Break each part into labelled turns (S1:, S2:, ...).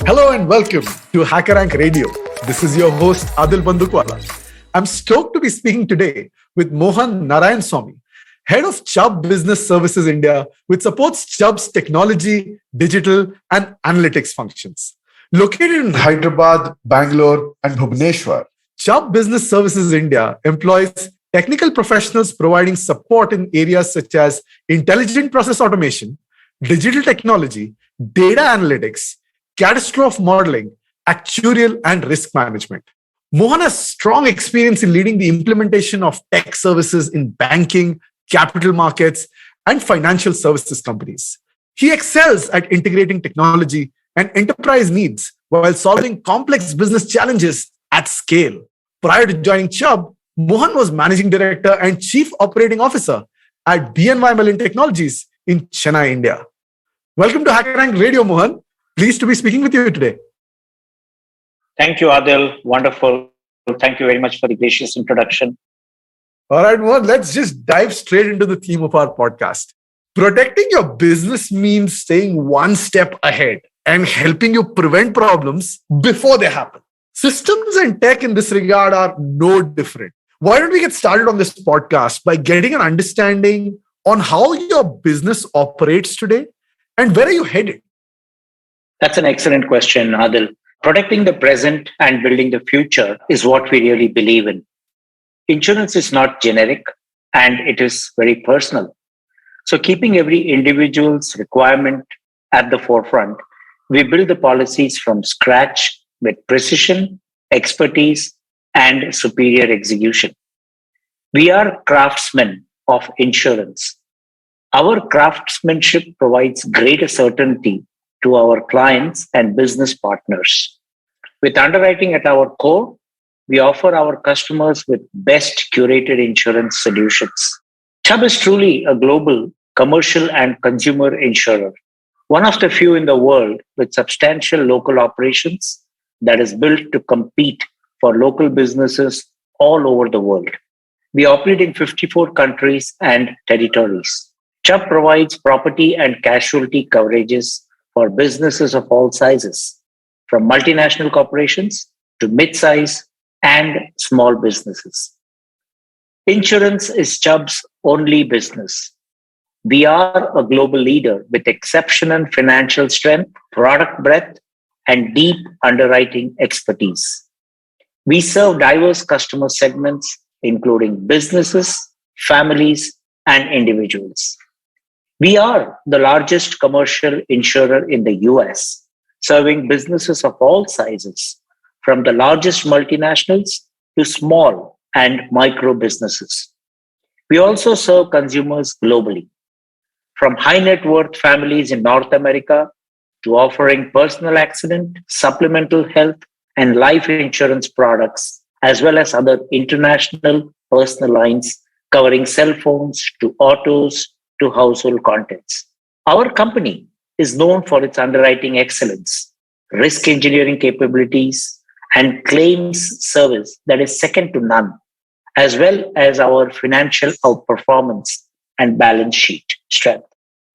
S1: Hello and welcome to HackerRank Radio. This is your host, Aadil Bandukwala. I'm stoked to be speaking today with Mohan Narayanaswamy, Head of Chubb Business Services India, which supports Chubb's technology, digital, and analytics functions. Located in Hyderabad, Bangalore, and Bhubaneswar, Chubb Business Services India employs technical professionals providing support in areas such as intelligent process automation, digital technology, data analytics, catastrophe modeling, actuarial, and risk management. Mohan has strong experience in leading the implementation of tech services in banking, capital markets, and financial services companies. He excels at integrating technology and enterprise needs while solving complex business challenges at scale. Prior to joining Chubb, Mohan was Managing Director and Chief Operating Officer at BNY Mellon Technologies in Chennai, India. Welcome to HackerRank Radio, Mohan. Pleased to be speaking with you today.
S2: Thank you, Aadil. Wonderful. Thank you very much for the gracious introduction.
S1: All right, Mohan, let's just dive straight into the theme of our podcast. Protecting your business means staying one step ahead and helping you prevent problems before they happen. Systems and tech in this regard are no different. Why don't we get started on this podcast by getting an understanding on how your business operates today and where are you headed?
S2: That's an excellent question, Aadil. Protecting the present and building the future is what we really believe in. Insurance is not generic and it is very personal. So keeping every individual's requirement at the forefront, we build the policies from scratch with precision, expertise, and superior execution. We are craftsmen of insurance. Our craftsmanship provides greater certainty to our clients and business partners. With underwriting at our core, we offer our customers with best curated insurance solutions. Chubb is truly a global commercial and consumer insurer, one of the few in the world with substantial local operations that is built to compete for local businesses all over the world. We operate in 54 countries and territories. Chubb provides property and casualty coverages for businesses of all sizes, from multinational corporations to mid-size and small businesses. Insurance is Chubb's only business. We are a global leader with exceptional financial strength, product breadth, and deep underwriting expertise. We serve diverse customer segments, including businesses, families, and individuals. We are the largest commercial insurer in the US, serving businesses of all sizes, from the largest multinationals to small and micro businesses. We also serve consumers globally, from high net worth families in North America to offering personal accident, supplemental health, and life insurance products, as well as other international personal lines covering cell phones to autos to household contents. Our company is known for its underwriting excellence, risk engineering capabilities, and claims service that is second to none, as well as our financial outperformance and balance sheet strength.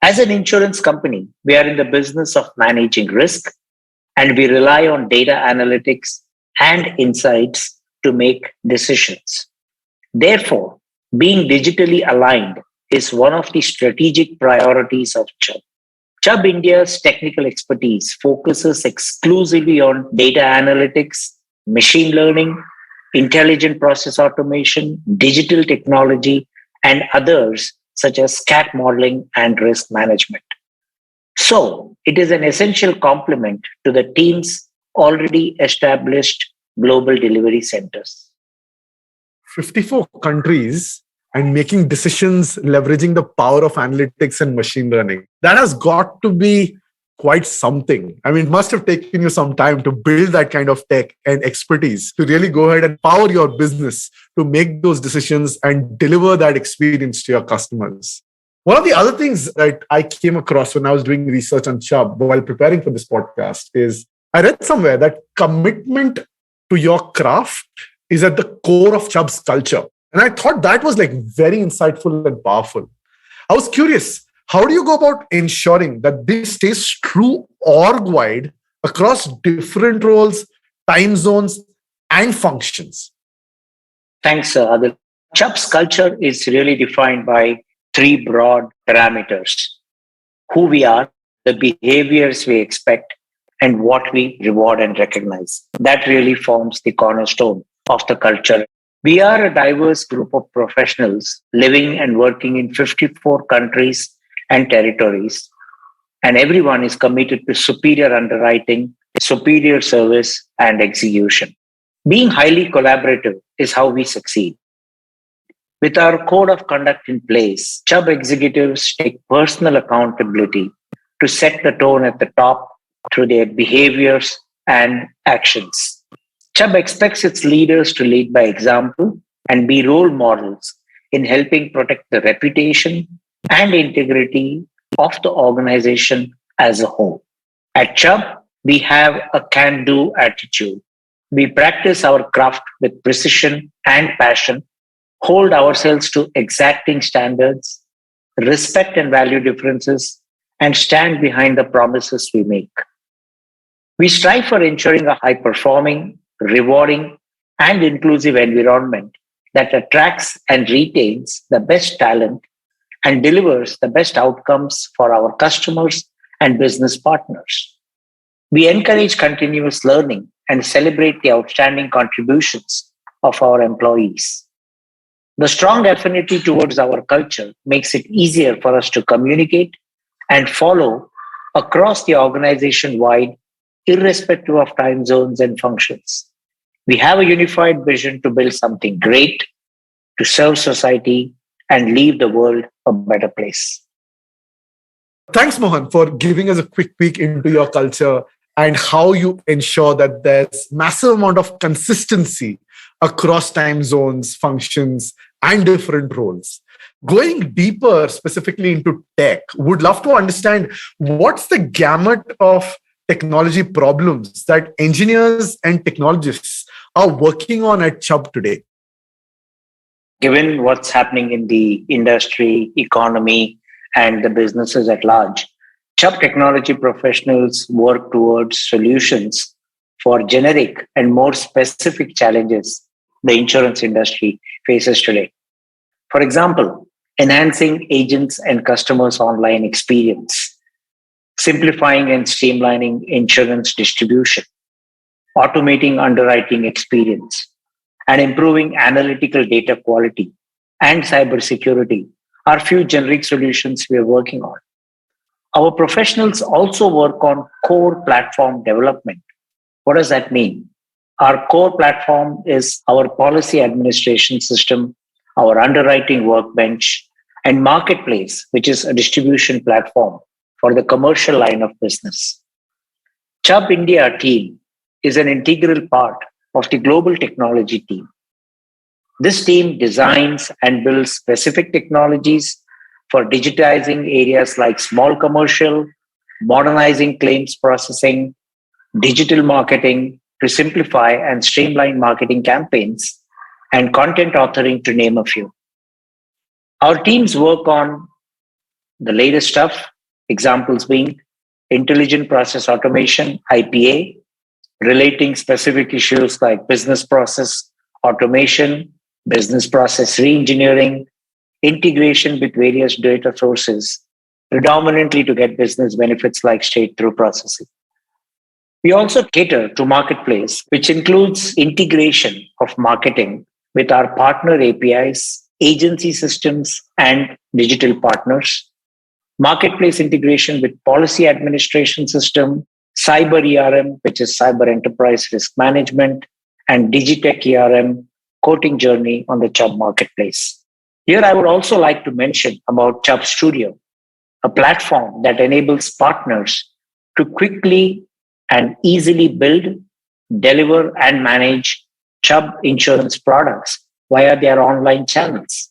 S2: As an insurance company, we are in the business of managing risk, and we rely on data analytics and insights to make decisions. Therefore, being digitally aligned is one of the strategic priorities of Chubb. Chubb India's technical expertise focuses exclusively on data analytics, machine learning, intelligent process automation, digital technology, and others such as CAT modeling and risk management. So, it is an essential complement to the team's already established global delivery centers.
S1: 54 countries and making decisions leveraging the power of analytics and machine learning. That has got to be quite something. I mean, it must have taken you some time to build that kind of tech and expertise to really go ahead and power your business to make those decisions and deliver that experience to your customers. One of the other things that I came across when I was doing research on Chubb while preparing for this podcast is I read somewhere that commitment to your craft is at the core of Chubb's culture. And I thought that was like very insightful and powerful. I was curious, how do you go about ensuring that this stays true org-wide across different roles, time zones, and functions?
S2: Thanks, Adil. Chubb's culture is really defined by three broad parameters: who we are, the behaviors we expect, and what we reward and recognize. That really forms the cornerstone of the culture. We are a diverse group of professionals living and working in 54 countries and territories, and everyone is committed to superior underwriting, superior service, and execution. Being highly collaborative is how we succeed. With our code of conduct in place, Chubb executives take personal accountability to set the tone at the top through their behaviors and actions. Chubb expects its leaders to lead by example and be role models in helping protect the reputation and integrity of the organization as a whole. At Chubb, we have a can do attitude. We practice our craft with precision and passion, hold ourselves to exacting standards, respect and value differences, and stand behind the promises we make. We strive for ensuring a high performing, rewarding, and inclusive environment that attracts and retains the best talent and delivers the best outcomes for our customers and business partners. We encourage continuous learning and celebrate the outstanding contributions of our employees. The strong affinity towards our culture makes it easier for us to communicate and follow across the organization wide, irrespective of time zones and functions. We have a unified vision to build something great, to serve society, and leave the world a better place.
S1: Thanks, Mohan, for giving us a quick peek into your culture and how you ensure that there's massive amount of consistency across time zones, functions, and different roles. Going deeper specifically into tech, would love to understand what's the gamut of technology problems that engineers and technologists are working on at Chubb today.
S2: Given what's happening in the industry, economy, and the businesses at large, Chubb technology professionals work towards solutions for generic and more specific challenges the insurance industry faces today. For example, enhancing agents and customers' online experience, simplifying and streamlining insurance distribution, automating underwriting experience, and improving analytical data quality and cybersecurity are few generic solutions we are working on. Our professionals also work on core platform development. What does that mean? Our core platform is our policy administration system, our underwriting workbench, and marketplace, which is a distribution platform for the commercial line of business. Chubb India team is an integral part of the global technology team. This team designs and builds specific technologies for digitizing areas like small commercial, modernizing claims processing, digital marketing to simplify and streamline marketing campaigns, and content authoring, to name a few. Our teams work on the latest stuff, examples being intelligent process automation, IPA, relating specific issues like business process automation, business process reengineering, integration with various data sources, predominantly to get business benefits like straight-through processing. We also cater to marketplace, which includes integration of marketing with our partner APIs, agency systems, and digital partners, marketplace integration with policy administration system, cyber ERM, which is cyber enterprise risk management, and Digitech ERM, quoting journey on the Chubb marketplace. Here, I would also like to mention about Chubb Studio, a platform that enables partners to quickly and easily build, deliver, and manage Chubb insurance products via their online channels.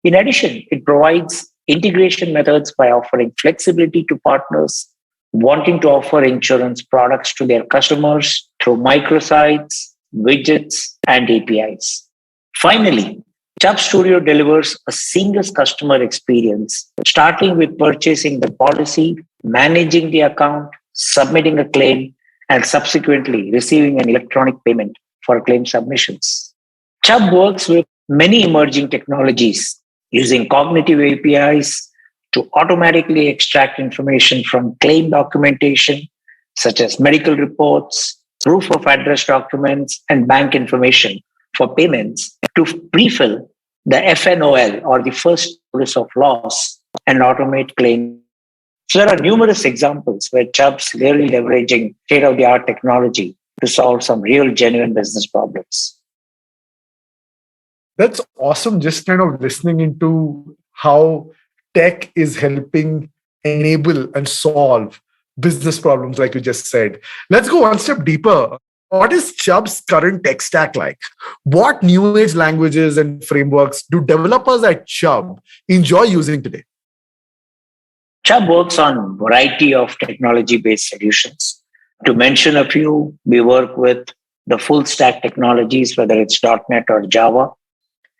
S2: In addition, it provides integration methods by offering flexibility to partners wanting to offer insurance products to their customers through microsites, widgets, and APIs. Finally, Chubb Studio delivers a seamless customer experience, starting with purchasing the policy, managing the account, submitting a claim, and subsequently receiving an electronic payment for claim submissions. Chubb works with many emerging technologies using cognitive APIs to automatically extract information from claim documentation, such as medical reports, proof of address documents, and bank information for payments to pre-fill the FNOL or the first notice of loss and automate claim. So there are numerous examples where Chubb's clearly leveraging state-of-the-art technology to solve some real genuine business problems.
S1: That's awesome. Just kind of listening into how tech is helping enable and solve business problems, like you just said. Let's go one step deeper. What is Chubb's current tech stack like? What new age languages and frameworks do developers at Chubb enjoy using today?
S2: Chubb works on a variety of technology-based solutions. To mention a few, we work with the full stack technologies, whether it's .NET or Java.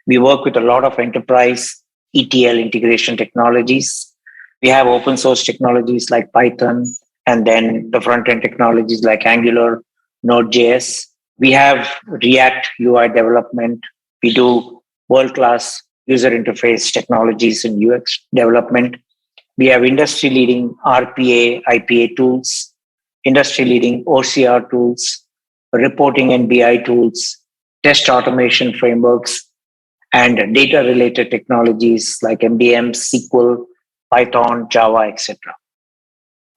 S2: We work with a lot of enterprise ETL integration technologies. We have open source technologies like Python, and then the front-end technologies like Angular, Node.js. We have React UI development. We do world-class user interface technologies and UX development. We have industry-leading RPA, IPA tools, industry-leading OCR tools, reporting and BI tools, test automation frameworks, and data-related technologies like MDM, SQL, Python, Java, etc.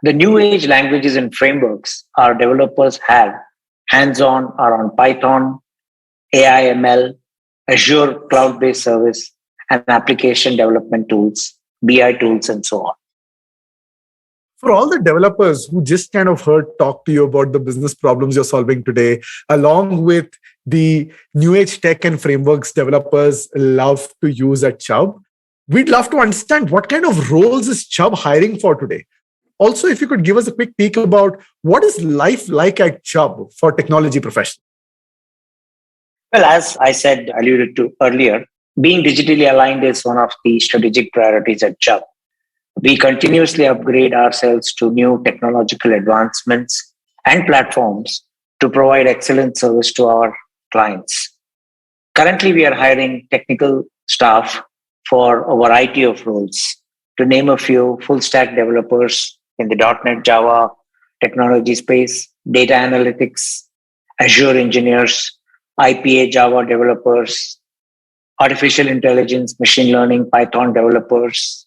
S2: The new age languages and frameworks our developers have hands-on are on Python, AI ML, Azure cloud-based service, and application development tools, BI tools, and so on.
S1: For all the developers who just kind of heard talk to you about the business problems you're solving today, along with the new age tech and frameworks developers love to use at Chubb, we'd love to understand what kind of roles is Chubb hiring for today. Also, if you could give us a quick peek about what is life like at Chubb for technology professionals.
S2: Well, as I said, alluded to earlier, being digitally aligned is one of the strategic priorities at Chubb. We continuously upgrade ourselves to new technological advancements and platforms to provide excellent service to our clients. Currently, we are hiring technical staff for a variety of roles. To name a few, full stack developers in the .NET Java technology space, data analytics, Azure engineers, IPA Java developers, artificial intelligence, machine learning, Python developers,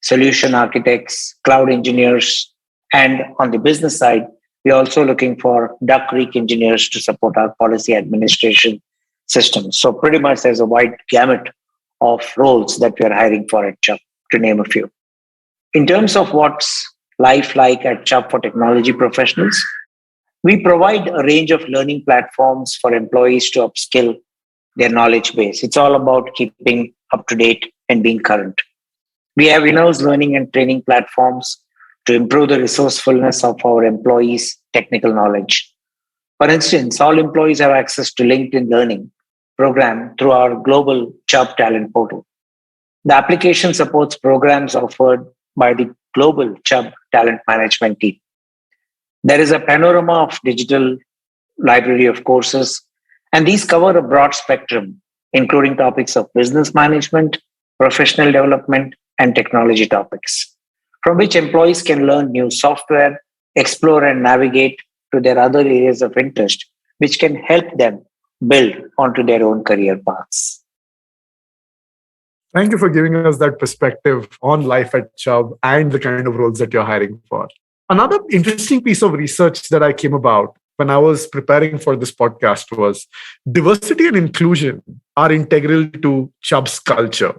S2: solution architects, cloud engineers, and on the business side, we're also looking for Duck Creek engineers to support our policy administration systems. So pretty much there's a wide gamut of roles that we're hiring for at Chubb, to name a few. In terms of what's life like at Chubb for technology professionals, we provide a range of learning platforms for employees to upskill their knowledge base. It's all about keeping up to date and being current. We have in-house learning and training platforms to improve the resourcefulness of our employees' technical knowledge. For instance, all employees have access to LinkedIn Learning program through our global Chubb talent portal. The application supports programs offered by the global Chubb talent management team. There is a panorama of digital library of courses, and these cover a broad spectrum, including topics of business management, professional development, and technology topics, from which employees can learn new software, explore and navigate to their other areas of interest, which can help them build onto their own career paths.
S1: Thank you for giving us that perspective on life at Chubb and the kind of roles that you're hiring for. Another interesting piece of research that I came about when I was preparing for this podcast was diversity and inclusion are integral to Chubb's culture.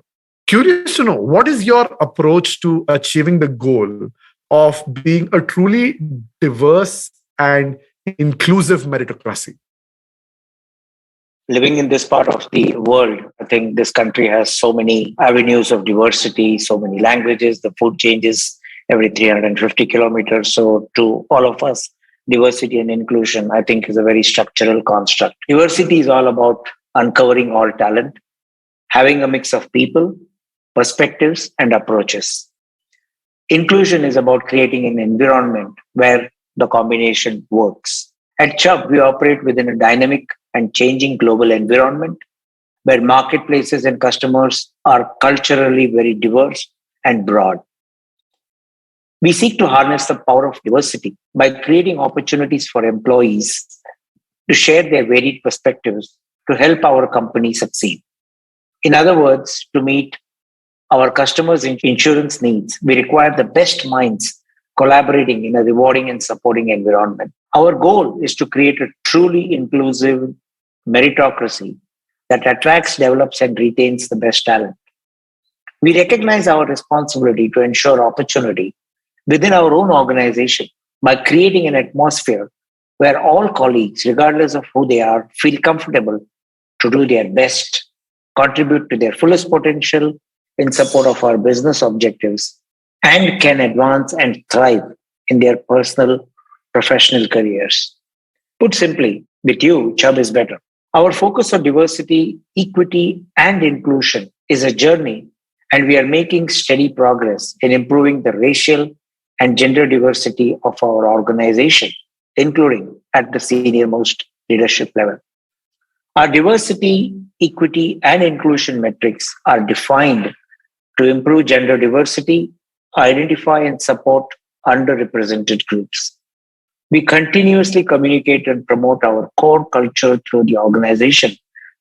S1: Curious to know, what is your approach to achieving the goal of being a truly diverse and inclusive meritocracy?
S2: Living in this part of the world, I think this country has so many avenues of diversity, so many languages, the food changes every 350 kilometers. So to all of us, diversity and inclusion, I think, is a very structural construct. Diversity is all about uncovering all talent, having a mix of people, perspectives, and approaches. Inclusion is about creating an environment where the combination works. At Chubb, we operate within a dynamic and changing global environment where marketplaces and customers are culturally very diverse and broad. We seek to harness the power of diversity by creating opportunities for employees to share their varied perspectives to help our company succeed. In other words, to meet our customers' insurance needs, we require the best minds collaborating in a rewarding and supporting environment. Our goal is to create a truly inclusive meritocracy that attracts, develops, and retains the best talent. We recognize our responsibility to ensure opportunity within our own organization by creating an atmosphere where all colleagues, regardless of who they are, feel comfortable to do their best, contribute to their fullest potential in support of our business objectives, and can advance and thrive in their personal, professional careers. Put simply, with you, Chubb is better. Our focus on diversity, equity, and inclusion is a journey, and we are making steady progress in improving the racial and gender diversity of our organization, including at the senior most leadership level. Our diversity, equity, and inclusion metrics are defined to improve gender diversity, identify and support underrepresented groups. We continuously communicate and promote our core culture through the organization,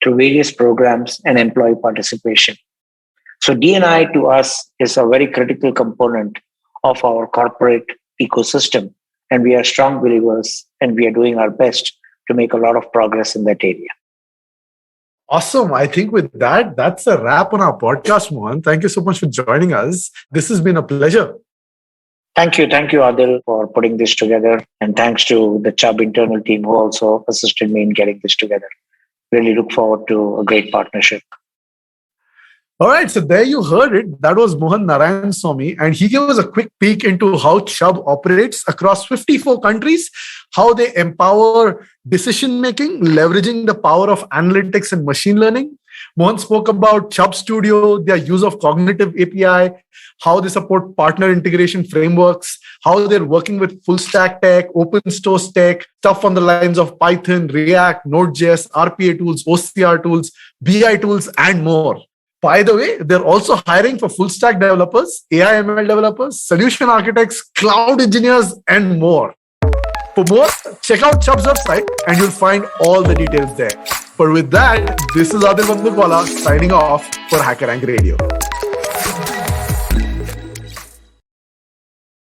S2: through various programs and employee participation. So D&I to us is a very critical component of our corporate ecosystem. And we are strong believers and we are doing our best to make a lot of progress in that area.
S1: Awesome. I think with that, that's a wrap on our podcast, Mohan. Thank you so much for joining us. This has been a pleasure.
S2: Thank you. Thank you, Aadil, for putting this together. And thanks to the Chubb internal team who also assisted me in getting this together. Really look forward to a great partnership.
S1: All right, so there you heard it. That was Mohan Narayanaswamy, and he gave us a quick peek into how Chubb operates across 54 countries, how they empower decision-making, leveraging the power of analytics and machine learning. Mohan spoke about Chubb Studio, their use of cognitive API, how they support partner integration frameworks, how they're working with full stack tech, open source tech, stuff on the lines of Python, React, Node.js, RPA tools, OCR tools, BI tools, and more. By the way, they're also hiring for full stack developers, AI ML developers, solution architects, cloud engineers, and more. For more, check out Chubb's website and you'll find all the details there. But with that, this is Aadil Bandukwala signing off for HackerRank Radio.